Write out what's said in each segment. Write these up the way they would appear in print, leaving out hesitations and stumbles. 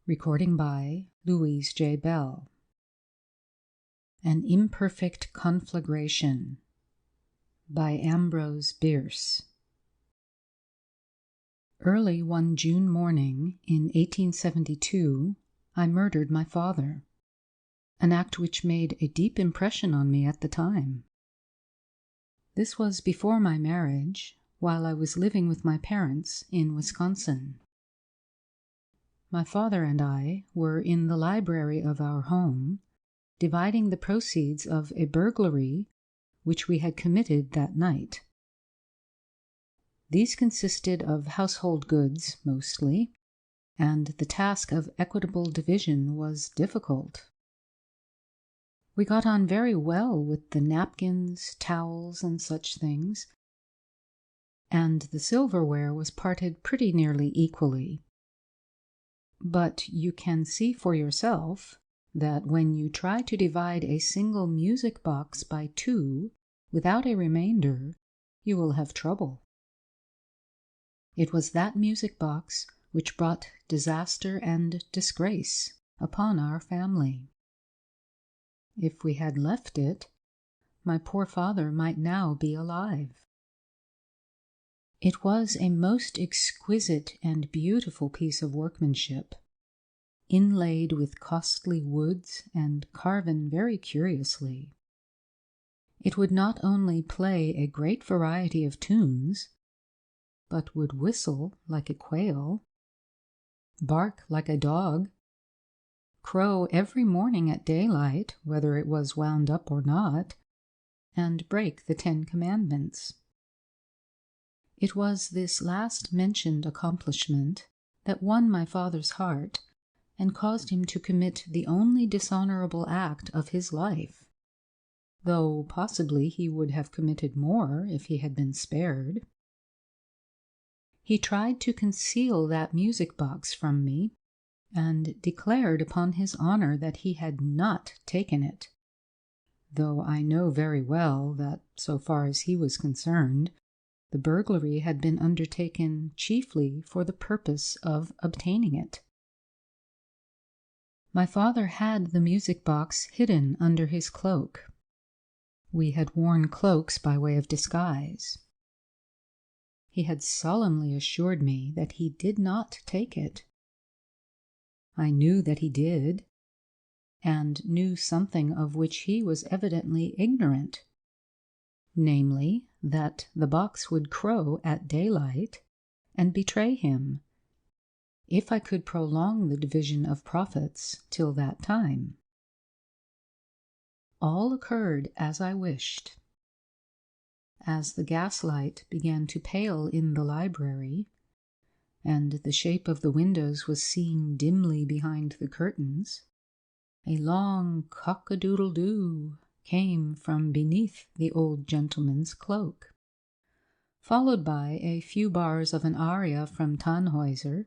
Recording by Louise J. Bell. An Imperfect Conflagration by Ambrose, Bierce. Early one June morning in 1872, I murdered my father, an act which made a deep impression on me at the time. This was before my marriage, while I was living with my parents in Wisconsin. My father and I were in the library of our home, dividing the proceeds of a burglary which we had committed that night. These consisted of household goods, mostly, and the task of equitable division was difficult. We got on very well with the napkins, towels, and such things, and the silverware was parted pretty nearly equally. But you can see for yourself that when you try to divide a single music box by two without a remainder, you will have trouble. It was that music box which brought disaster and disgrace upon our family. If we had left it, my poor father might now be alive. It was a most exquisite and beautiful piece of workmanship, inlaid with costly woods and carven very curiously. It would not only play a great variety of tunes, but would whistle like a quail, bark like a dog, crow every morning at daylight, whether it was wound up or not, and break the 10 Commandments. It was this last mentioned accomplishment that won my father's heart and caused him to commit the only dishonorable act of his life, though possibly he would have committed more if he had been spared. He tried to conceal that music box from me, and declared upon his honor that he had not taken it, though I know very well that, so far as he was concerned, the burglary had been undertaken chiefly for the purpose of obtaining it. My father had the music box hidden under his cloak. We had worn cloaks by way of disguise. He had solemnly assured me that he did not take it. I knew that he did, and knew something of which he was evidently ignorant, namely, that the box would crow at daylight and betray him, if I could prolong the division of profits till that time. All occurred as I wished. As the gaslight began to pale in the library, and the shape of the windows was seen dimly behind the curtains, a long cock-a-doodle-doo came from beneath the old gentleman's cloak, followed by a few bars of an aria from Tannhäuser,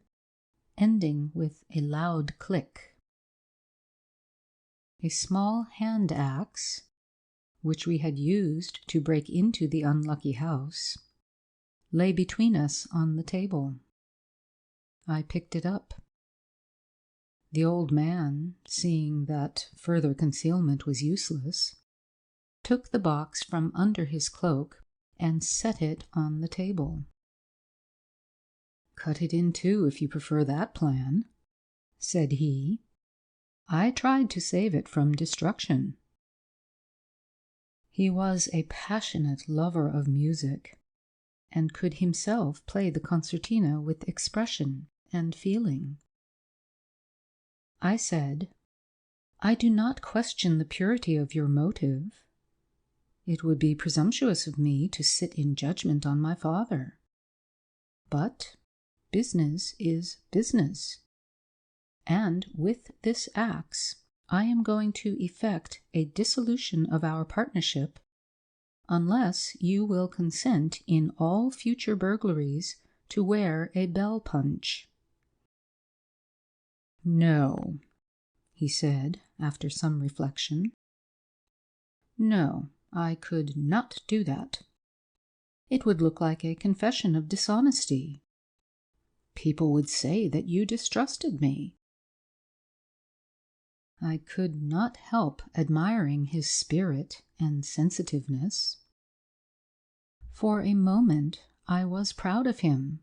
ending with a loud click. A small hand axe, which we had used to break into the unlucky house, lay between us on the table. I picked it up. The old man, seeing that further concealment was useless, took the box from under his cloak and set it on the table. "Cut it in two if you prefer that plan," said he. "I tried to save it from destruction." He was a passionate lover of music, and could himself play the concertina with expression and feeling. I said, "I do not question the purity of your motive. It would be presumptuous of me to sit in judgment on my father. But business is business, and with this axe I am going to effect a dissolution of our partnership unless you will consent in all future burglaries to wear a bell punch." "No," he said, after some reflection. "No, I could not do that. It would look like a confession of dishonesty. People would say that you distrusted me, I could not help admiring his spirit and sensitiveness. For a moment I was proud of him,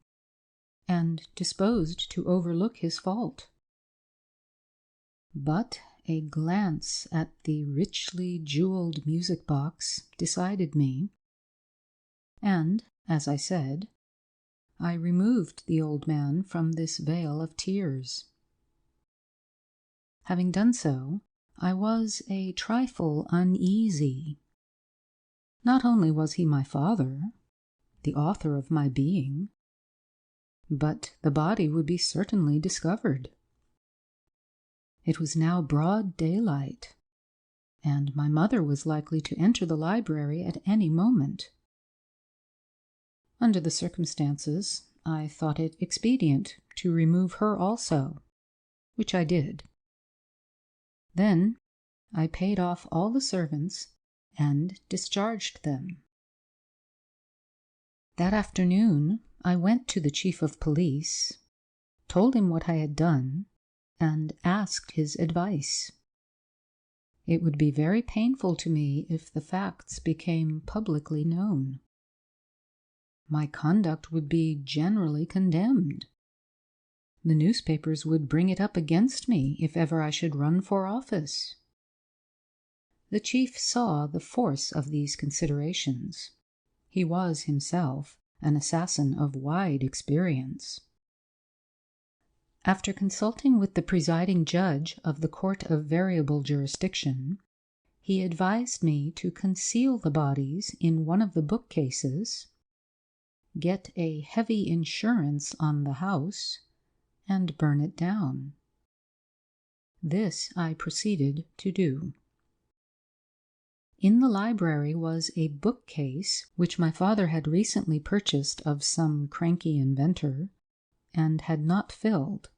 and disposed to overlook his fault. But a glance at the richly jeweled music box decided me, and, as I said, I removed the old man from this vale of tears. Having done so, I was a trifle uneasy. Not only was he my father, the author of my being, but the body would be certainly discovered. It was now broad daylight, and my mother was likely to enter the library at any moment. Under the circumstances, I thought it expedient to remove her also, which I did. Then I paid off all the servants and discharged them. That afternoon I went to the chief of police, told him what I had done, and asked his advice. It would be very painful to me if the facts became publicly known. My conduct would be generally condemned. The newspapers would bring it up against me if ever I should run for office. The chief saw the force of these considerations. He was himself an assassin of wide experience. After consulting with the presiding judge of the Court of Variable Jurisdiction, he advised me to conceal the bodies in one of the bookcases, get a heavy insurance on the house, and burn it down. This I proceeded to do. In the library was a bookcase which my father had recently purchased of some cranky inventor, and had not filled.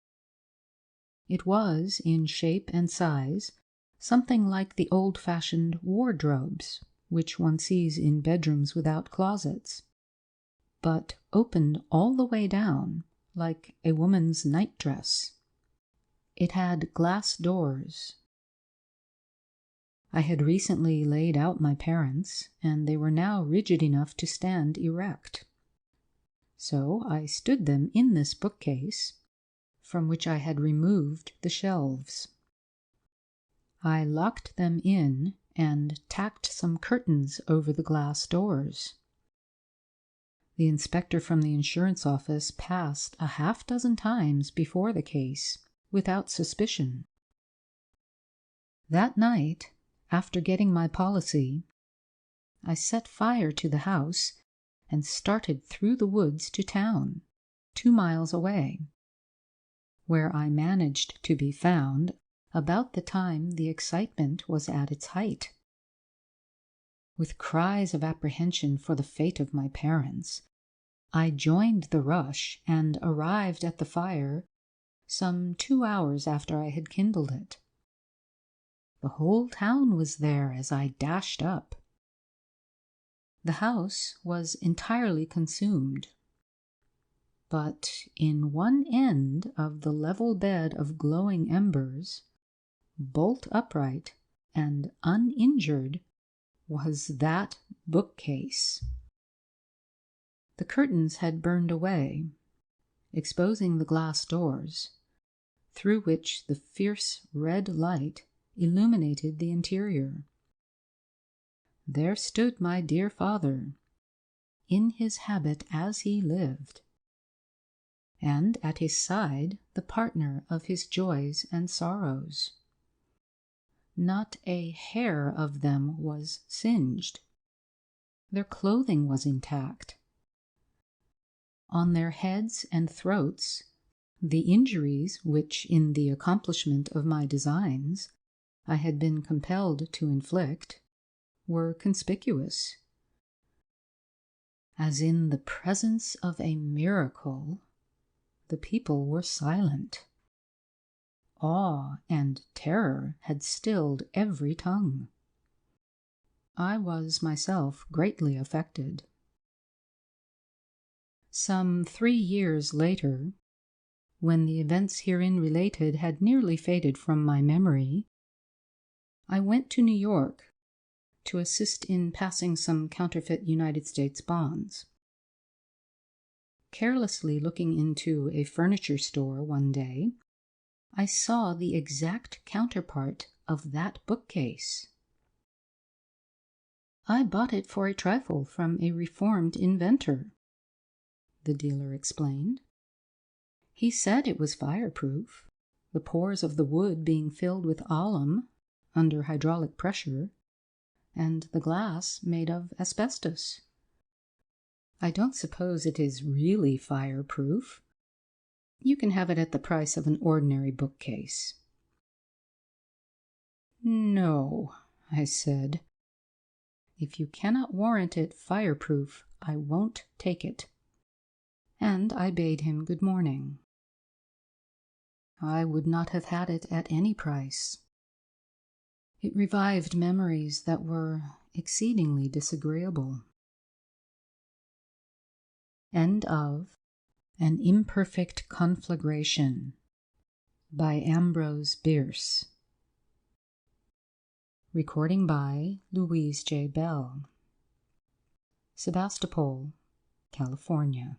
It was, in shape and size, something like the old-fashioned wardrobes which one sees in bedrooms without closets, but opened all the way down, like a woman's nightdress. It had glass doors. I had recently laid out my parents, and they were now rigid enough to stand erect. So I stood them in this bookcase, from which I had removed the shelves. I locked them in and tacked some curtains over the glass doors. The inspector from the insurance office passed a half-dozen times before the case, without suspicion. That night, after getting my policy, I set fire to the house and started through the woods to town, 2 miles away, where I managed to be found about the time the excitement was at its height. With cries of apprehension for the fate of my parents, I joined the rush and arrived at the fire some 2 hours after I had kindled it. The whole town was there as I dashed up. The house was entirely consumed, but in one end of the level bed of glowing embers, bolt upright and uninjured, was that bookcase. The curtains had burned away, exposing the glass doors, through which the fierce red light illuminated the interior. There stood my dear father, in his habit as he lived, and at his side the partner of his joys and sorrows. Not a hair of them was singed. Their clothing was intact. On their heads and throats, the injuries which, in the accomplishment of my designs, I had been compelled to inflict, were conspicuous. As in the presence of a miracle, the people were silent. Awe and terror had stilled every tongue. I was myself greatly affected. Some 3 years later, when the events herein related had nearly faded from my memory, I went to New York to assist in passing some counterfeit United States bonds. Carelessly looking into a furniture store one day, I saw the exact counterpart of that bookcase. I bought it for a trifle from a reformed inventor, the dealer explained. He said it was fireproof, the pores of the wood being filled with alum under hydraulic pressure, and the glass made of asbestos. I don't suppose it is really fireproof. You can have it at the price of an ordinary bookcase. No, I said. If you cannot warrant it fireproof, I won't take it. And I bade him good morning. I would not have had it at any price. It revived memories that were exceedingly disagreeable. End of An Imperfect Conflagration by Ambrose Bierce. Recording by Louise J. Bell. Sebastopol, California.